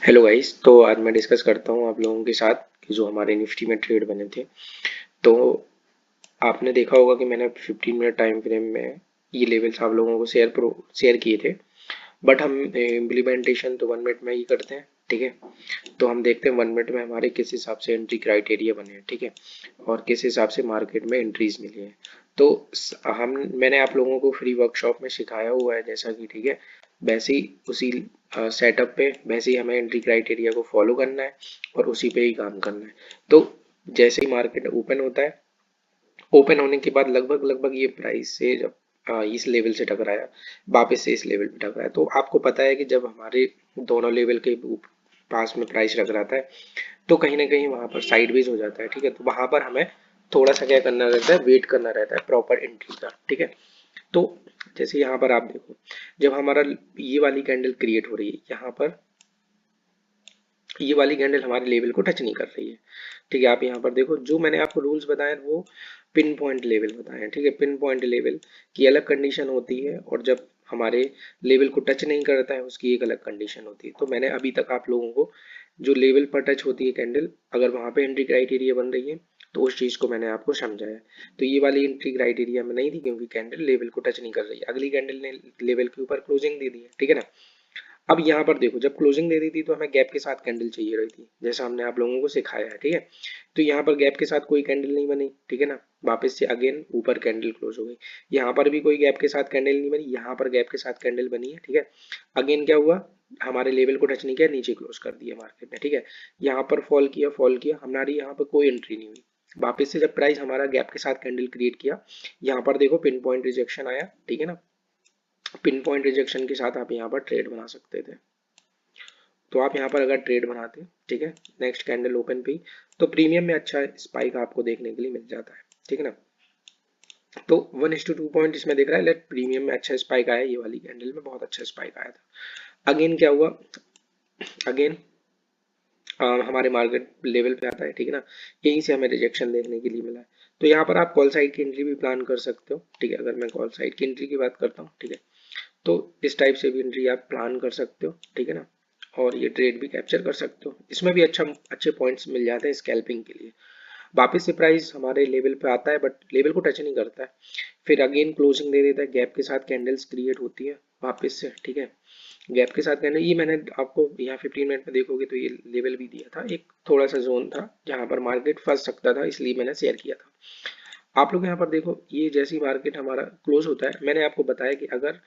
Hello guys. तो आज मैं डिस्कस करता हूँ आप लोगों के साथ कि जो हमारे निफ्टी में ट्रेड बने थे। तो आपने देखा होगा कि मैंने 15 मिनट टाइम फ्रेम में ये लेवल्स आप लोगों को शेयर किए थे। बट हम इम्प्लीमेंटेशन तो 1 मिनट में ही करते हैं, ठीक है। तो हम देखते हैं 1 मिनट में हमारे किस हिसाब से एंट्री क्राइटेरिया बने हैं, ठीक है, और किस हिसाब से मार्केट में एंट्रीज मिली है। तो हम मैंने आप लोगों को फ्री वर्कशॉप में सिखाया हुआ है जैसा कि, ठीक है, वैसे ही उसी सेटअप पे वैसे ही हमें एंट्री क्राइटेरिया को फॉलो करना है और उसी पे ही काम करना है। तो जैसे ही मार्केट ओपन होता है, ओपन होने के बाद लगभग लगभग ये प्राइस से जब इस लेवल से टकराया, वापस से इस लेवल पे टकराया, तो आपको पता है कि जब हमारे दोनों लेवल के पास में प्राइस टकराता है तो कहीं ना कहीं वहां पर साइडवेज हो जाता है, ठीक है। तो वहां पर हमें थोड़ा सा क्या करना रहता है, वेट करना रहता है प्रॉपर एंट्री का, ठीक है। तो जैसे यहाँ पर आप देखो, जब हमारा ये वाली कैंडल क्रिएट हो रही है, यहाँ पर ये वाली कैंडल हमारे लेवल को टच नहीं कर रही है, ठीक है। आप यहाँ पर देखो, जो मैंने आपको रूल्स बताए वो पिन पॉइंट लेवल बताए हैं, ठीक है। पिन पॉइंट लेवल की अलग कंडीशन होती है और जब हमारे लेवल को टच नहीं करता है उसकी एक अलग कंडीशन होती है। तो मैंने अभी तक आप लोगों को जो लेवल पर टच होती है कैंडल, अगर वहां पे एंट्री क्राइटेरिया बन रही है तो उस चीज को मैंने आपको समझाया। तो ये वाली एंट्री क्राइटेरिया में नहीं थी क्योंकि कैंडल लेवल को टच नहीं कर रही है, अगली कैंडल ने लेवल के ऊपर क्लोजिंग दे दी है, ठीक है ना। अब यहाँ पर देखो, जब क्लोजिंग दे दी थी तो हमें गैप के साथ कैंडल चाहिए रही थी, जैसा हमने आप लोगों को सिखाया है, ठीक है। तो यहाँ पर गैप के साथ कोई कैंडल नहीं बनी, ठीक है ना। वापस से अगेन ऊपर कैंडल क्लोज हो गई। यहाँ पर भी कोई गैप के साथ कैंडल नहीं बनी, यहाँ पर गैप के साथ कैंडल बनी है, ठीक है। अगेन क्या हुआ, हमारे लेवल को टच नहीं किया, नीचे क्लोज कर दिया मार्केट ने, ठीक है। यहाँ पर फॉल किया, हमारी यहाँ पर कोई एंट्री नहीं हुई। वापस से जब प्राइस हमारा गैप के साथ कैंडल क्रिएट किया, यहाँ पर देखो पिन पॉइंट रिजेक्शन आया, ठीक है ना। पिन पॉइंट रिजेक्शन के साथ आप यहाँ पर ट्रेड बना सकते थे। तो आप यहाँ पर अगर ट्रेड बनाते, ठीक है, नेक्स्ट कैंडल ओपन पे ही, तो प्रीमियम में अच्छा स्पाइक आपको देखने के लिए मिल जाता है, ठीक है ना। तो 1:2 पॉइंट इसमें दिख रहा है, लेट प्रीमियम में अच्छा स्पाइक आया, ये वाली कैंडल में बहुत अच्छा स्पाइक आया था। अगेन क्या हुआ, अगेन हमारे मार्केट लेवल पे आता है, ठीक है ना। यहीं से हमें रिजेक्शन देखने के लिए मिला है। तो यहाँ पर आप कॉल साइड की एंट्री भी प्लान कर सकते हो, ठीक है। अगर मैं कॉल साइड की एंट्री की बात करता हूँ, ठीक है, तो इस टाइप से भी एंट्री आप प्लान कर सकते हो, ठीक है ना। और ये ट्रेड भी कैप्चर कर सकते हो, इसमें भी अच्छे पॉइंट्स मिल जाते हैं स्कैल्पिंग के लिए। वापस से प्राइस हमारे लेवल पे आता है बट लेवल को टच नहीं करता है, फिर अगेन क्लोजिंग दे देता है, गैप के साथ कैंडल्स क्रिएट होती है वापस से, ठीक है। गैप के साथ कैंडल, ये मैंने आपको यहाँ 15 मिनट में देखोगे तो ये लेवल भी दिया था, एक थोड़ा सा जोन था जहां पर मार्केट फंस सकता था, इसलिए मैंने शेयर किया था। आप लोग यहाँ पर देखो, ये जैसी मार्केट हमारा क्लोज होता है, मैंने आपको बताया कि अगर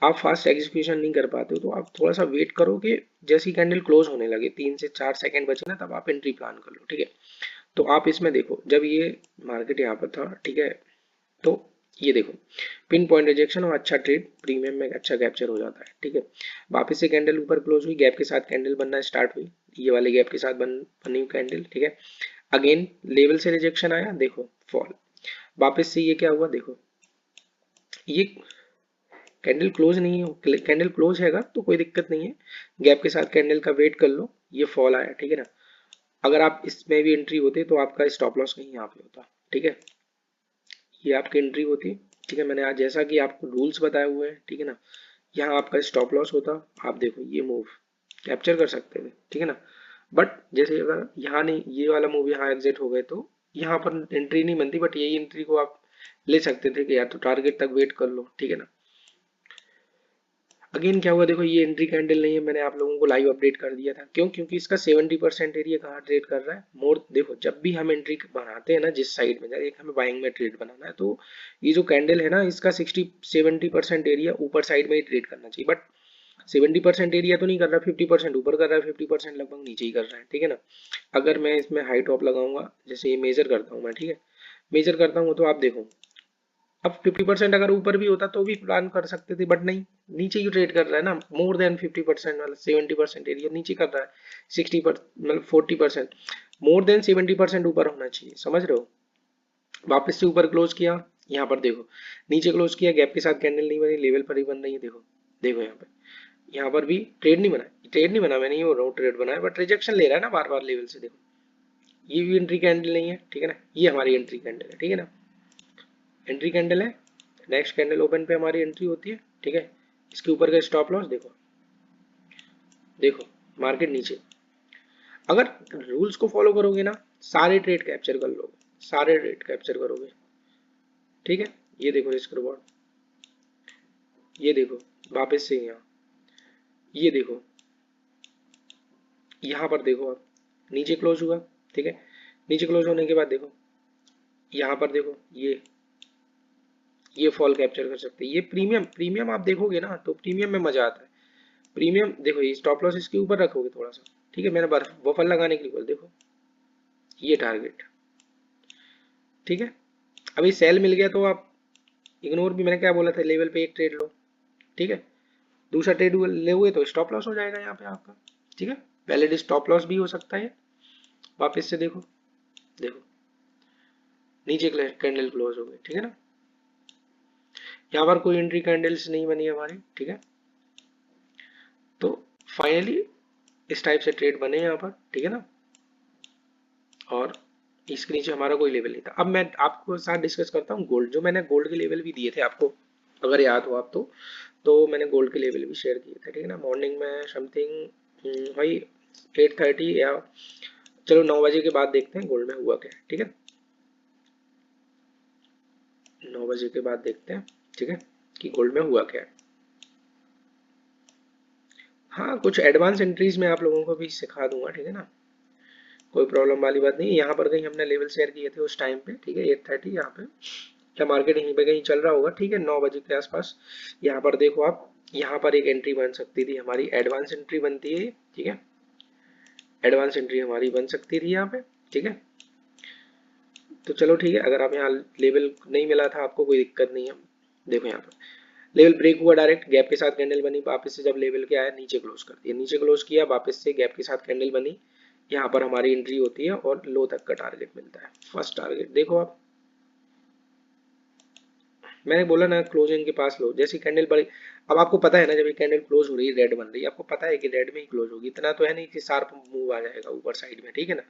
आप फास्ट एग्जीक्यूशन नहीं कर पाते हो तो आप थोड़ा सा वेट करो कि जैसी कैंडल क्लोज होने लगे, 3 से 4 सेकंड बचे ना, तब आप एंट्री प्लान कर लो, ठीक है। तो आप इसमें देखो, जब ये मार्केट यहाँ पर था, ठीक है, तो ये देखो पिन पॉइंट रिजेक्शन और अच्छा ट्रेड प्रीमियम में अच्छा कैप्चर हो जाता है, ठीक है। वापस से कैंडल ऊपर क्लोज हुई, गैप के साथ कैंडल बनना स्टार्ट हुई, ये वाले गैप के साथ बनी हुई कैंडल, ठीक है। अगेन लेवल से रिजेक्शन आया, देखो फॉल, वापस से ये क्या हुआ, देखो ये कैंडल क्लोज नहीं है, कैंडल क्लोज हैगा तो कोई दिक्कत नहीं है, गैप के साथ कैंडल का वेट कर लो, ये फॉल आया, ठीक है ना। अगर आप इसमें भी एंट्री होते तो आपका स्टॉप लॉस कहीं यहाँ पे होता, ठीक है। ये आपकी एंट्री होती, ठीक है। मैंने आज जैसा कि आपको रूल्स बताए हुए हैं, ठीक है ना, यहाँ आपका स्टॉप लॉस होता। आप देखो ये मूव कैप्चर कर सकते थे, ठीक है ना। बट जैसे अगर यहाँ नहीं, ये वाला मूव यहाँ एग्जिट हो गए तो यहाँ पर एंट्री नहीं बनती, बट यही एंट्री को आप ले सकते थे कि यार तो टारगेट तक वेट कर लो, ठीक है ना। अगेन क्या हुआ, देखो ये एंट्री कैंडल नहीं है, मैंने आप लोगों को लाइव अपडेट कर दिया था, क्यों, क्योंकि इसका 70% एरिया कहाँ ट्रेड कर रहा है, मोर। देखो जब भी हम एंट्री बनाते हैं ना, जिस साइड में जाए, एक हमें बाइंग में ट्रेड बनाना है, तो ये जो कैंडल है ना, इसका 60-70% एरिया ऊपर साइड में ही ट्रेड करना चाहिए, बट 70% एरिया तो नहीं कर रहा, 50% ऊपर कर रहा है, 50% लगभग नीचे ही कर रहा है, ठीक है ना। अगर मैं इसमें हाई टॉप लगाऊंगा, जैसे ये मेजर करता हूँ मैं, ठीक है, मेजर करता हूँ तो आप देखो, अब 50% अगर ऊपर भी होता तो भी प्लान कर सकते थे, बट नहीं, नीचे ही ट्रेड कर रहा है ना, मोर देन 50%, मतलब 70% एरिया नीचे कर रहा है, 60% मतलब 40%, मोर देन 70% ऊपर होना चाहिए, समझ रहे हो। वापस से ऊपर क्लोज किया, यहाँ पर देखो नीचे क्लोज किया, गैप के साथ कैंडल नहीं बनी, लेवल पर ही बन रही है, देखो देखो यहाँ पर भी ट्रेड नहीं बना, ट्रेड नहीं बना, मैं नहीं बोल रहा हूँ ट्रेड बना है, बट रिजेक्शन ले रहा है ना बार बार लेवल से, देखो ये भी एंट्री कैंडल नहीं है, ठीक है ना, ये हमारी एंट्री कैंडल है, ठीक है ना, एंट्री कैंडल है। नेक्स्ट कैंडल ओपन पे हमारी एंट्री होती है, ठीक है। इसके ऊपर का स्टॉप लॉस देखो, देखो मार्केट नीचे, अगर रूल्स को फॉलो करोगे ना सारे ट्रेड कैप्चर कर लोगे, सारे ट्रेड कैप्चर करोगे। ठीक है, ये देखो रिस्क रिवॉर्ड, ये देखो वापस से यहाँ, ये देखो यहाँ पर देखो, आप नीचे क्लोज हुआ। ठीक है, नीचे क्लोज होने के बाद देखो यहाँ पर देखो, ये फॉल कैप्चर कर सकते हैं। ये प्रीमियम, प्रीमियम आप देखोगे ना तो प्रीमियम में मजा आता है। प्रीमियम देखो, ये स्टॉप लॉस इसके ऊपर रखोगे थोड़ा सा। ठीक है, मैंने बफर लगाने के लिए बोल, देखो ये टारगेट। ठीक है, अभी सेल मिल गया तो आप इग्नोर भी, मैंने क्या बोला था, लेवल पे एक ट्रेड लो। ठीक है, दूसरा ट्रेड ले हुए तो स्टॉप लॉस हो जाएगा यहाँ पे आपका। ठीक है, वैलिड स्टॉप लॉस भी हो सकता है। वापस से देखो, देखो नीचे कैंडल क्लोज हो गई। ठीक है ना, यहाँ पर कोई एंट्री कैंडल्स नहीं बनी हमारी। ठीक है, तो फाइनली इस टाइप से ट्रेड बने यहाँ पर। ठीक है ना, और इसके नीचे हमारा कोई लेवल नहीं था। अब मैं आपको साथ डिस्कस करता हूँ गोल्ड, जो मैंने गोल्ड के लेवल भी दिए थे आपको, अगर याद हो आप तो मैंने गोल्ड के लेवल भी शेयर किए थे। ठीक है ना, मॉर्निंग में समथिंग भाई 8:30 या चलो 9 बजे के बाद देखते हैं गोल्ड में हुआ क्या है। ठीक है, 9 बजे के बाद देखते हैं। ठीक है, कि गोल्ड में हुआ क्या है। हाँ, कुछ एडवांस एंट्रीज में आप लोगों को भी सिखा दूंगा। ठीक है ना, कोई प्रॉब्लम वाली बात नहीं। यहाँ पर कहीं हमने लेवल शेयर किए थे उस टाइम पे। ठीक है, 8:30 यहाँ पे, क्या मार्केट यहीं पे कहीं चल रहा होगा। ठीक है, 9 बजे के आसपास यहाँ पर देखो आप, यहाँ पर एक एंट्री बन सकती थी हमारी, एडवांस एंट्री बनती है। ठीक है, एडवांस एंट्री हमारी बन सकती थी यहाँ पे। ठीक है, तो चलो ठीक है, अगर आप यहाँ लेवल नहीं मिला था आपको, कोई दिक्कत नहीं है। देखो यहाँ पर लेवल ब्रेक हुआ, डायरेक्ट गैप के साथ कैंडल बनी, वापस से जब लेवल के आया नीचे क्लोज कर दिया, नीचे क्लोज किया, वापस से गैप के साथ कैंडल बनी, यहाँ पर हमारी एंट्री होती है और लो तक का टारगेट मिलता है। फर्स्ट टारगेट देखो आप, मैंने बोला ना क्लोजिंग के पास लो, जैसी कैंडल बढ़ी। अब आपको पता है ना, जब ये कैंडल क्लोज हो रही है रेड बन रही है, आपको पता है कि रेड में ही क्लोज होगी, इतना तो है नहीं कि शार्प मूव आ जाएगा ऊपर साइड में। ठीक है ना,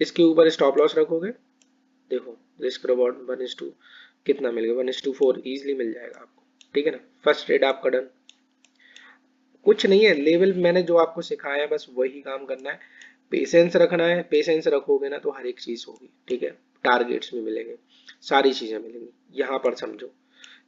इसके ऊपर स्टॉप लॉस रखोगे, देखो रिस्क रिवॉर्ड 1:2 कितना मिल गया, 1:4 इजिली मिल जाएगा आपको। ठीक है ना, फर्स्ट ट्रेड आपका डन। कुछ नहीं है, लेवल मैंने जो आपको सिखाया है बस वही काम करना है, पेशेंस रखना है। पेशेंस रखोगे ना तो हर एक चीज होगी। ठीक है, टारगेट्स भी मिलेंगे, सारी चीजें मिलेंगी। यहाँ पर समझो,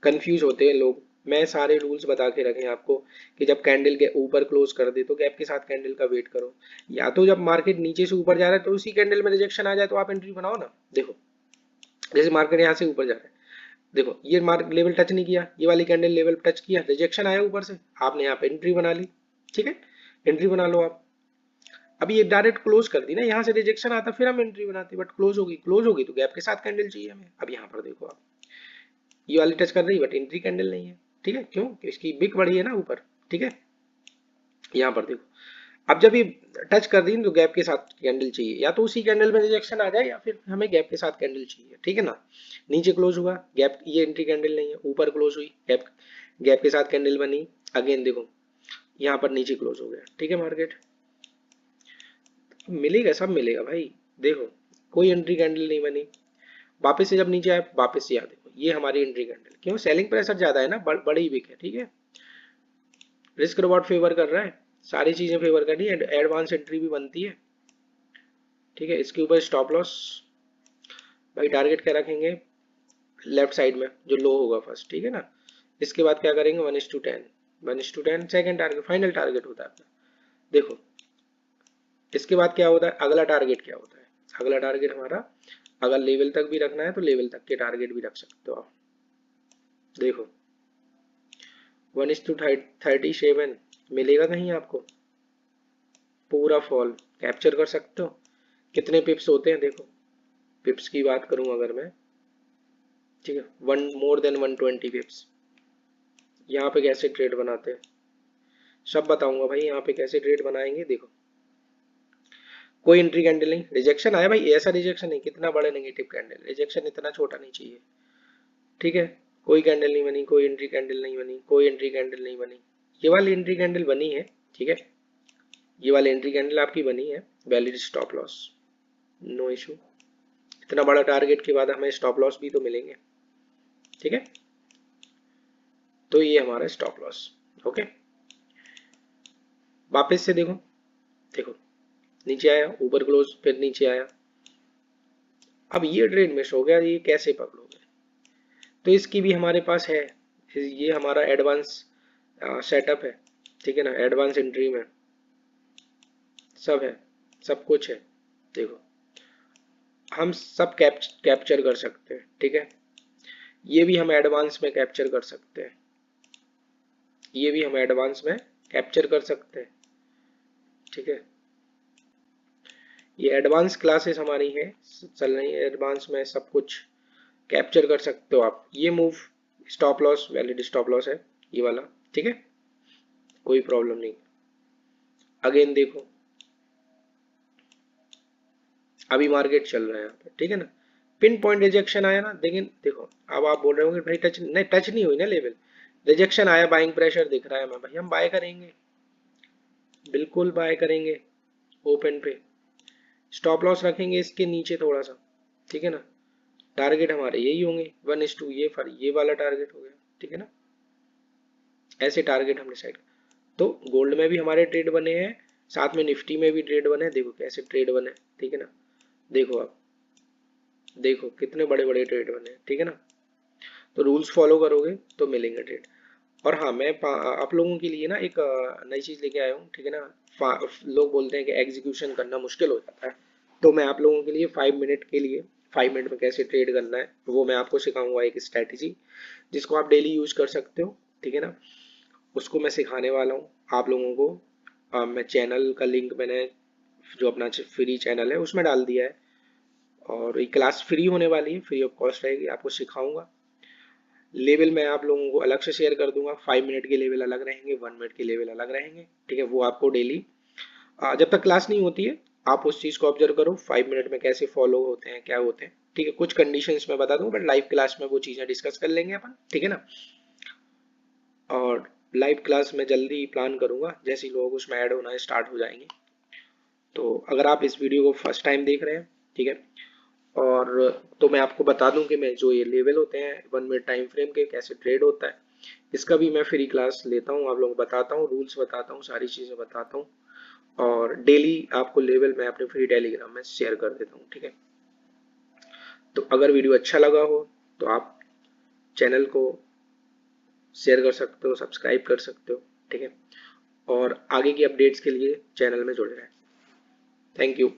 कंफ्यूज होते हैं लोग, मैं सारे रूल्स बता के रखे आपको कि जब कैंडल के ऊपर क्लोज कर दे तो गैप के साथ कैंडल का वेट करो, या तो जब मार्केट नीचे से ऊपर जा रहा है तो उसी कैंडल में रिजेक्शन आ जाए तो आप एंट्री बनाओ ना। देखो जैसे मार्केट यहाँ से ऊपर जा रहा है, देखो ये मार्क लेवल टच नहीं किया, ये वाली कैंडल लेवल टच किया, रिजेक्शन आया ऊपर से, आपने यहाँ पे एंट्री बना ली। ठीक है, एंट्री बना लो आप। अभी ये डायरेक्ट क्लोज कर दी ना, यहाँ से रिजेक्शन आता फिर हम एंट्री बनाते, बट क्लोज होगी, क्लोज होगी तो गैप के साथ कैंडल चाहिए हमें। अब यहाँ पर देखो आप, ये वाली टच कर रही बट एंट्री कैंडल नहीं है। ठीक है, क्यों, इसकी बिग बढ़ी है ना ऊपर। ठीक है, यहाँ पर देखो, अब जब ये टच कर दी तो गैप के साथ कैंडल चाहिए, या तो उसी कैंडल में रिजेक्शन आ जाए या फिर हमें गैप के साथ कैंडल चाहिए। ठीक है ना, नीचे क्लोज हुआ गैप, ये एंट्री कैंडल नहीं है, ऊपर क्लोज हुई गैप, गैप के साथ कैंडल बनी, अगेन देखो यहाँ पर नीचे क्लोज हो गया। ठीक है, मार्केट मिलेगा, सब मिलेगा भाई। देखो कोई एंट्री कैंडल नहीं बनी, वापस से जब नीचे आए वापस से, याद देखो ये हमारी एंट्री कैंडल, क्यों, सेलिंग प्रेशर ज्यादा है ना, बड़ी बिक है। ठीक है, रिस्क रिवॉर्ड फेवर कर रहा है, सारी चीजें फेवर कर रही है, एडवांस एंट्री भी बनती है। ठीक है, इसके ऊपर स्टॉप लॉस भाई, टारगेट क्या रखेंगे, लेफ्ट साइड में जो लो होगा फर्स्ट। ठीक है ना, इसके बाद क्या करेंगे, 1:10, 1:10 सेकंड टारगेट, फाइनल टारगेट होता है अपना। देखो इसके बाद क्या होता है, अगला टारगेट क्या होता है, अगला टारगेट हमारा, अगर लेवल तक भी रखना है तो लेवल तक के टारगेट भी रख सकते हो आप। देखो 1:37 मिलेगा कहीं आपको, पूरा फॉल कैप्चर कर सकते हो। कितने पिप्स होते हैं देखो, पिप्स की बात करूं अगर मैं, ठीक है, वन मोर देन 120 पिप्स। यहाँ पे कैसे ट्रेड बनाते हैं सब बताऊंगा भाई, यहाँ पे कैसे ट्रेड बनाएंगे। देखो कोई एंट्री कैंडल नहीं, रिजेक्शन आया भाई, ऐसा रिजेक्शन नहीं, कितना बड़ा नेगेटिव कैंडल, रिजेक्शन इतना छोटा नहीं चाहिए। ठीक है, कोई कैंडल नहीं बनी, कोई एंट्री कैंडल नहीं बनी, कोई एंट्री कैंडल नहीं बनी, ये वाली एंट्री कैंडल बनी है। ठीक है, ये वाली एंट्री कैंडल आपकी बनी है, valid stop loss, no issue. इतना बड़ा टारगेट के बाद हमें स्टॉप लॉस भी तो मिलेंगे। ठीक है, तो ये हमारा स्टॉप लॉस। ओके, वापस से देखो देखो नीचे आया, ऊपर क्लोज, फिर नीचे आया। अब ये ट्रेड मिस हो गया, ये कैसे पकड़ोगे? तो इसकी भी हमारे पास है, ये हमारा एडवांस सेटअप है, ठीक है ना, एडवांस एंट्री में सब है, सब कुछ है। देखो हम सब कैप्चर कर सकते हैं, ठीक है। ये भी हम एडवांस में कैप्चर कर सकते हैं, ये भी हम एडवांस में कैप्चर कर सकते हैं, ठीक है। ये एडवांस क्लासेस हमारी हैं, चल रही है एडवांस में, सब कुछ कैप्चर कर सकते हो आप। ये move stop loss, valid stop loss है ये वाला, ठीक है, कोई प्रॉब्लम नहीं। अगेन देखो अभी मार्केट चल रहा है यहाँ पे, ठीक है ना, पिन पॉइंट रिजेक्शन आया ना, लेकिन देखो अब आप बोल रहे हो कि भाई टच नहीं हुई ना लेवल, रिजेक्शन आया, बाइंग प्रेशर दिख रहा है हमें, भाई हम बाय करेंगे, बिल्कुल बाय करेंगे। ओपन पे स्टॉप लॉस रखेंगे इसके नीचे थोड़ा सा, ठीक है ना, टारगेट हमारे यही होंगे 1:2, ये फर ये वाला टारगेट हो गया, ठीक है ना, ऐसे टारगेट हम डिसाइड। तो गोल्ड में भी हमारे ट्रेड बने हैं, साथ में निफ्टी में भी ट्रेड बने हैं, देखो कैसे ट्रेड बने, ठीक है ना, देखो आप देखो कितने बड़े बड़े ट्रेड बने हैं, ठीक है ना। तो रूल्स फॉलो करोगे तो मिलेंगे ट्रेड। और हाँ मैं आप लोगों के लिए ना एक नई चीज लेके आया हूँ, ठीक है ना। लोग बोलते हैं कि एग्जीक्यूशन करना मुश्किल हो जाता है, तो मैं आप लोगों के लिए 5 मिनट के लिए, 5 मिनट में कैसे ट्रेड करना है वो मैं आपको सिखाऊंगा, एक स्ट्रैटेजी जिसको आप डेली यूज कर सकते हो, ठीक है ना। उसको मैं सिखाने वाला हूँ आप लोगों को। मैं चैनल का लिंक मैंने जो अपना फ्री चैनल है उसमें डाल दिया है, और ये क्लास फ्री होने वाली है, फ्री ऑफ कॉस्ट रहेगी, आपको सिखाऊंगा। लेवल मैं आप लोगों को अलग से शेयर कर दूंगा, 5 मिनट के लेवल अलग रहेंगे, 1 मिनट के लेवल अलग रहेंगे, ठीक है। वो आपको डेली जब तक क्लास नहीं होती है आप उस चीज को ऑब्जर्व करो, 5 मिनट में कैसे फॉलो होते हैं, क्या होते हैं, ठीक है। कुछ कंडीशंस मैं बता दूंगा, बट लाइव क्लास में वो चीजें डिस्कस कर लेंगे अपन, ठीक है ना। और लाइव क्लास में जल्दी प्लान करूंगा, जैसे ही लोग उसमें ऐड होना स्टार्ट हो जाएंगे। तो अगर आप इस वीडियो को फर्स्ट टाइम देख रहे हैं, ठीक है, और तो मैं आपको बता दूं कि मैं जो ये लेवल होते हैं 1 मिनट टाइम फ्रेम के, कैसे ट्रेड होता है, इसका भी मैं फ्री क्लास लेता हूँ, आप लोगों को बताता हूँ, रूल्स बताता हूँ, सारी चीजें बताता हूँ। और डेली आपको लेवल मैं अपने फ्री टेलीग्राम में शेयर कर देता हूँ, ठीक है। तो अगर वीडियो अच्छा लगा हो तो आप चैनल को शेयर कर सकते हो, सब्सक्राइब कर सकते हो, ठीक है। और आगे की अपडेट्स के लिए चैनल में जुड़े रहें। Thank you.